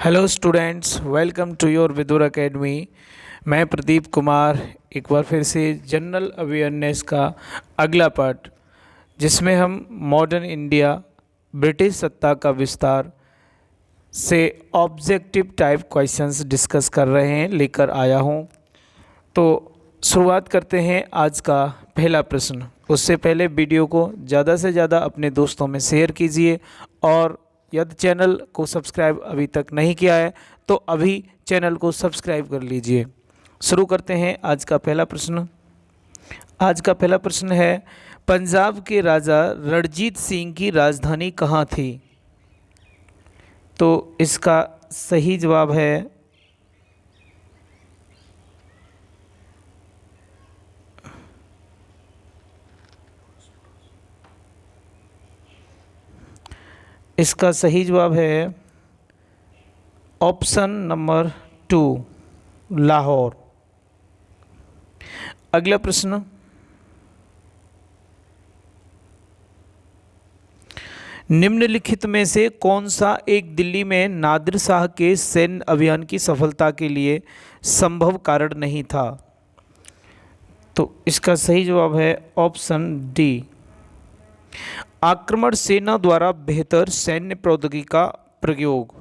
Hello students, welcome to your Vidur academy. मैं प्रदीप कुमार एक बार फिर से जनरल अवेयरनेस का अगला पार्ट, जिसमें हम मॉडर्न इंडिया ब्रिटिश सत्ता का विस्तार से ऑब्जेक्टिव टाइप क्वेश्चंस डिस्कस कर रहे हैं, लेकर आया हूं। तो शुरुआत करते हैं आज का पहला प्रश्न। उससे पहले वीडियो को ज़्यादा से ज़्यादा अपने दोस्तों में शेयर कीजिए, और यदि चैनल को सब्सक्राइब अभी तक नहीं किया है तो अभी चैनल को सब्सक्राइब कर लीजिए। शुरू करते हैं आज का पहला प्रश्न। आज का पहला प्रश्न है, पंजाब के राजा रणजीत सिंह की राजधानी कहाँ थी? तो इसका सही जवाब है ऑप्शन नंबर 2, लाहौर। अगला प्रश्न, निम्नलिखित में से कौन सा एक दिल्ली में नादिर शाह के सैन्य अभियान की सफलता के लिए संभव कारण नहीं था? तो इसका सही जवाब है ऑप्शन डी, आक्रमण सेना द्वारा बेहतर सैन्य प्रौद्योगिकी का प्रयोग।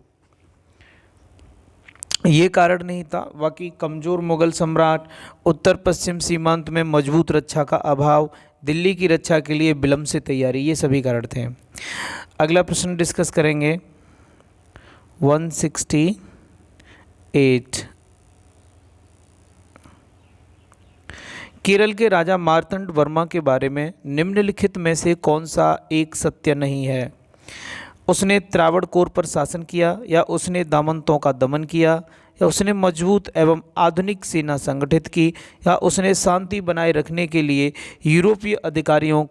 ये कारण नहीं था। बाकी कमज़ोर मुगल सम्राट, उत्तर पश्चिम सीमांत में मजबूत रक्षा का अभाव, दिल्ली की रक्षा के लिए विलंब से तैयारी, ये सभी कारण थे। अगला प्रश्न डिस्कस करेंगे 168। केरल के राजा मार्तंड वर्मा के बारे में निम्नलिखित में से कौन सा एक सत्य नहीं है? उसने त्रावणकोर पर शासन किया, या उसने दामंतों का दमन किया, या उसने मजबूत एवं आधुनिक सेना संगठित की, या उसने शांति बनाए रखने के लिए यूरोपीय अधिकारियों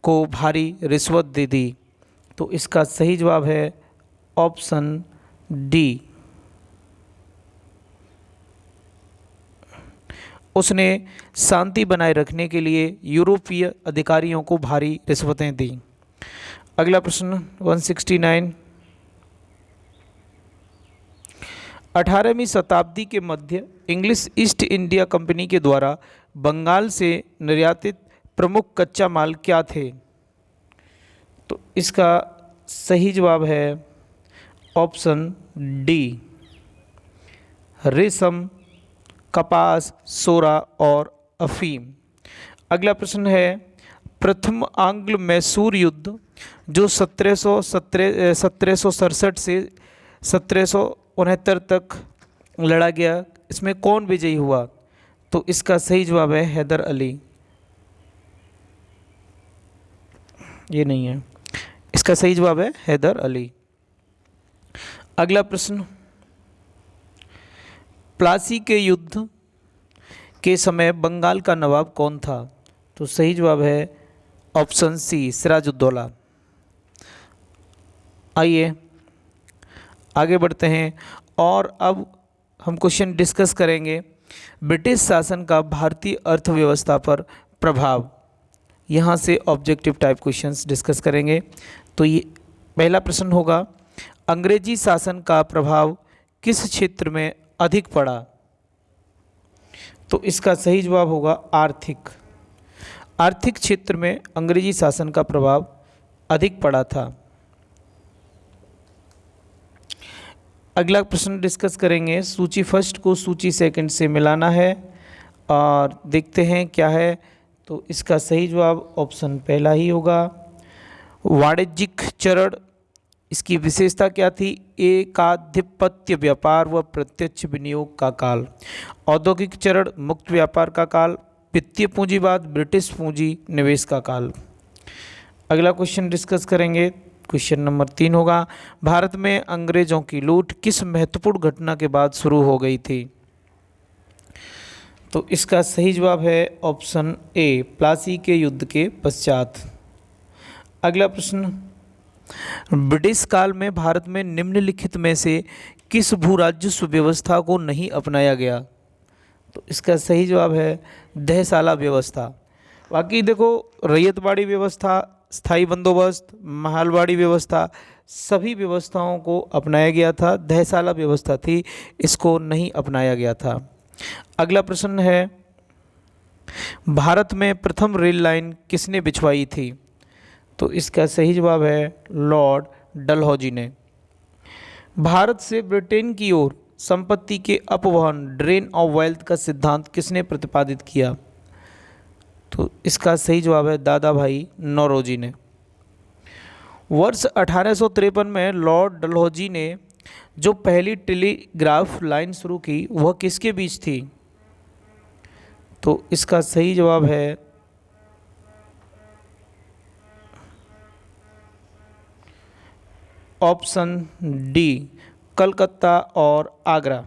को भारी रिश्वत दे दी। तो इसका सही जवाब है ऑप्शन डी, उसने शांति बनाए रखने के लिए यूरोपीय अधिकारियों को भारी रिश्वतें दी। अगला प्रश्न 169। 18वीं शताब्दी के मध्य इंग्लिश ईस्ट इंडिया कंपनी के द्वारा बंगाल से निर्यातित प्रमुख कच्चा माल क्या थे? तो इसका सही जवाब है ऑप्शन डी, रेशम, कपास, सोरा और अफीम। अगला प्रश्न है, प्रथम आंग्ल मैसूर युद्ध जो 1767 से 1769 तक लड़ा गया, इसमें कौन विजयी हुआ? तो इसका सही जवाब है हैदर अली। ये नहीं है, इसका सही जवाब है हैदर अली। अगला प्रश्न, प्लासी के युद्ध के समय बंगाल का नवाब कौन था? तो सही जवाब है ऑप्शन सी, सिराजुद्दौला। आइए आगे बढ़ते हैं, और अब हम क्वेश्चन डिस्कस करेंगे ब्रिटिश शासन का भारतीय अर्थव्यवस्था पर प्रभाव। यहाँ से ऑब्जेक्टिव टाइप क्वेश्चंस डिस्कस करेंगे। तो ये पहला प्रश्न होगा, अंग्रेजी शासन का प्रभाव किस क्षेत्र में अधिक पड़ा? तो इसका सही जवाब होगा आर्थिक। आर्थिक क्षेत्र में अंग्रेजी शासन का प्रभाव अधिक पड़ा था। अगला प्रश्न डिस्कस करेंगे, सूची फर्स्ट को सूची सेकंड से मिलाना है और देखते हैं क्या है। तो इसका सही जवाब ऑप्शन पहला ही होगा। वाणिज्यिक चरण, इसकी विशेषता क्या थी? एकाधिपत्य व्यापार व प्रत्यक्ष विनियोग का काल। औद्योगिक चरण, मुक्त व्यापार का काल। वित्तीय पूंजीवाद, ब्रिटिश पूंजी निवेश का काल। अगला क्वेश्चन डिस्कस करेंगे, क्वेश्चन नंबर 3 होगा, भारत में अंग्रेजों की लूट किस महत्वपूर्ण घटना के बाद शुरू हो गई थी? तो इसका सही जवाब है ऑप्शन ए, प्लासी के युद्ध के पश्चात। अगला प्रश्न, ब्रिटिश काल में भारत में निम्नलिखित में से किस भू राजस्व व्यवस्था को नहीं अपनाया गया? तो इसका सही जवाब है दहसाला व्यवस्था। बाकी देखो, रैयतवाड़ी व्यवस्था स्थायी बंदोबस्त, महलवाड़ी व्यवस्था, सभी व्यवस्थाओं को अपनाया गया था। दहसाला व्यवस्था थी, इसको नहीं अपनाया गया था। अगला प्रश्न है, भारत में प्रथम रेल लाइन किसने बिछवाई थी? तो इसका सही जवाब है लॉर्ड डलहौजी ने। भारत से ब्रिटेन की ओर संपत्ति के अपवहन, ड्रेन ऑफ वेल्थ का सिद्धांत किसने प्रतिपादित किया? तो इसका सही जवाब है दादा भाई नौरोजी ने। वर्ष 1853 में लॉर्ड डलहौजी ने जो पहली टेलीग्राफ लाइन शुरू की वह किसके बीच थी? तो इसका सही जवाब है ऑप्शन डी, कलकत्ता और आगरा।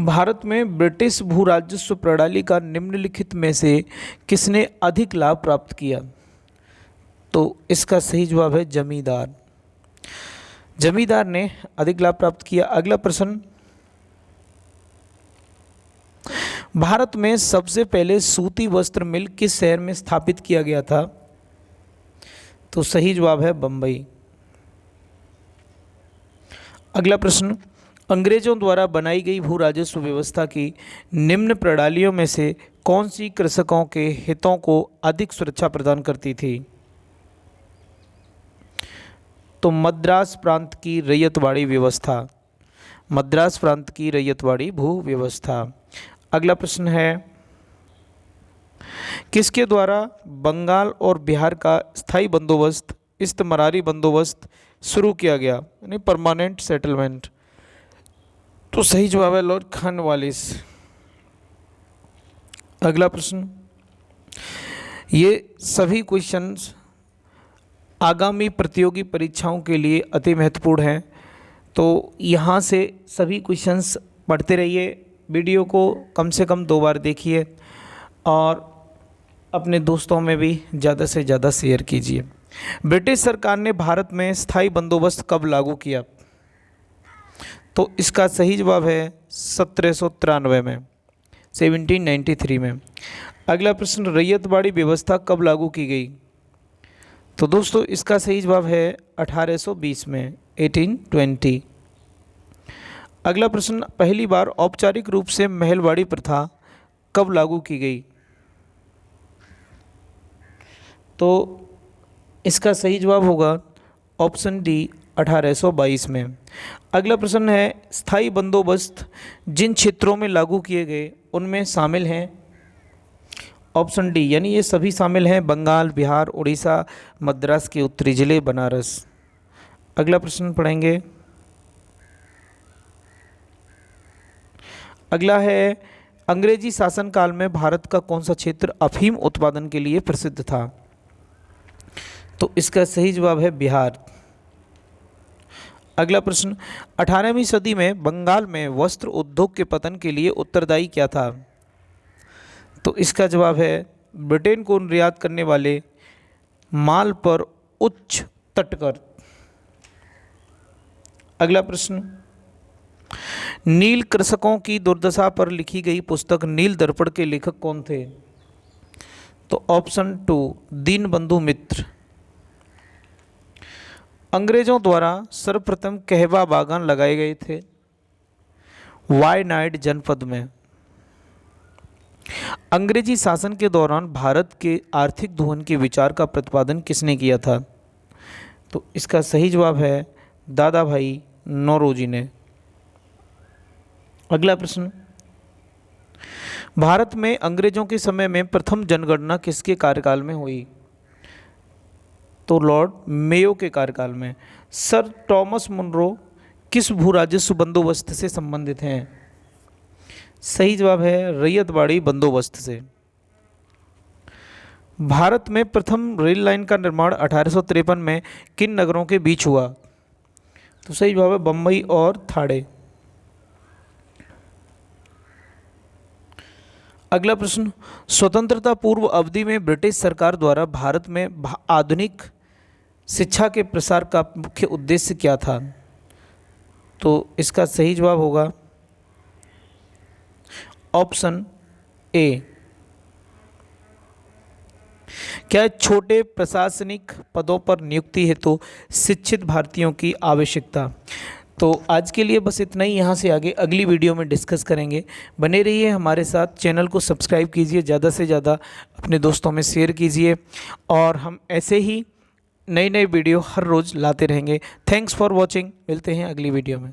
भारत में ब्रिटिश भू राजस्व प्रणाली का निम्नलिखित में से किसने अधिक लाभ प्राप्त किया? तो इसका सही जवाब है जमींदार। जमींदार ने अधिक लाभ प्राप्त किया। अगला प्रश्न, भारत में सबसे पहले सूती वस्त्र मिल किस शहर में स्थापित किया गया था? तो सही जवाब है बंबई। अगला प्रश्न, अंग्रेजों द्वारा बनाई गई भू राजस्व व्यवस्था की निम्न प्रणालियों में से कौन सी कृषकों के हितों को अधिक सुरक्षा प्रदान करती थी? तो मद्रास प्रांत की रैयतवाड़ी व्यवस्था, मद्रास प्रांत की रैयतवाड़ी भू व्यवस्था। अगला प्रश्न है, किसके द्वारा बंगाल और बिहार का स्थायी बंदोबस्त, इस्तमरारी बंदोबस्त शुरू किया गया, यानी परमानेंट सेटलमेंट? तो सही जवाब है लॉर्ड कॉर्नवालिस। अगला प्रश्न, ये सभी क्वेश्चंस आगामी प्रतियोगी परीक्षाओं के लिए अति महत्वपूर्ण हैं, तो यहाँ से सभी क्वेश्चंस पढ़ते रहिए। वीडियो को कम से कम 2 बार देखिए और अपने दोस्तों में भी ज़्यादा से ज़्यादा शेयर कीजिए। ब्रिटिश सरकार ने भारत में स्थायी बंदोबस्त कब लागू किया? तो इसका सही जवाब है 1793 में, 1793 में। अगला प्रश्न, रैयतवाड़ी व्यवस्था कब लागू की गई? तो दोस्तों इसका सही जवाब है 1820 में, 1820। अगला प्रश्न, पहली बार औपचारिक रूप से महलवाड़ी प्रथा कब लागू की गई? तो इसका सही जवाब होगा ऑप्शन डी, 1822 में। अगला प्रश्न है, स्थायी बंदोबस्त जिन क्षेत्रों में लागू किए गए उनमें शामिल हैं? ऑप्शन डी, यानी ये सभी शामिल हैं, बंगाल, बिहार, उड़ीसा, मद्रास के उत्तरी जिले, बनारस। अगला प्रश्न पढ़ेंगे। अगला है, अंग्रेजी शासनकाल में भारत का कौन सा क्षेत्र अफीम उत्पादन के लिए प्रसिद्ध था? तो इसका सही जवाब है बिहार। अगला प्रश्न, 18वीं सदी में बंगाल में वस्त्र उद्योग के पतन के लिए उत्तरदायी क्या था? तो इसका जवाब है ब्रिटेन को निर्यात करने वाले माल पर उच्च तटकर। अगला प्रश्न, नील कृषकों की दुर्दशा पर लिखी गई पुस्तक नील दर्पण के लेखक कौन थे? तो ऑप्शन 2, दीनबंधु मित्र। अंग्रेजों द्वारा सर्वप्रथम कहवा बागान लगाए गए थे वायनाड जनपद में। अंग्रेजी शासन के दौरान भारत के आर्थिक दोहन के विचार का प्रतिपादन किसने किया था? तो इसका सही जवाब है दादा भाई नौरोजी ने। अगला प्रश्न, भारत में अंग्रेजों के समय में प्रथम जनगणना किसके कार्यकाल में हुई? तो लॉर्ड मेयो के कार्यकाल में। सर टॉमस मुनरो किस भू राजस्व बंदोबस्त से संबंधित हैं? सही जवाब है रैयतवाड़ी बंदोबस्त से। भारत में प्रथम रेल लाइन का निर्माण 1853 में किन नगरों के बीच हुआ? तो सही जवाब है बम्बई और थाड़े। अगला प्रश्न, स्वतंत्रता पूर्व अवधि में ब्रिटिश सरकार द्वारा भारत में आधुनिक शिक्षा के प्रसार का मुख्य उद्देश्य क्या था? तो इसका सही जवाब होगा ऑप्शन ए। क्या छोटे प्रशासनिक पदों पर नियुक्ति हेतु शिक्षित भारतीयों की आवश्यकता। तो आज के लिए बस इतना ही। यहाँ से आगे अगली वीडियो में डिस्कस करेंगे। बने रहिए हमारे साथ, चैनल को सब्सक्राइब कीजिए, ज़्यादा से ज़्यादा अपने दोस्तों में शेयर कीजिए और हम ऐसे ही नई नई वीडियो हर रोज़ लाते रहेंगे। Thanks for watching. मिलते हैं अगली वीडियो में।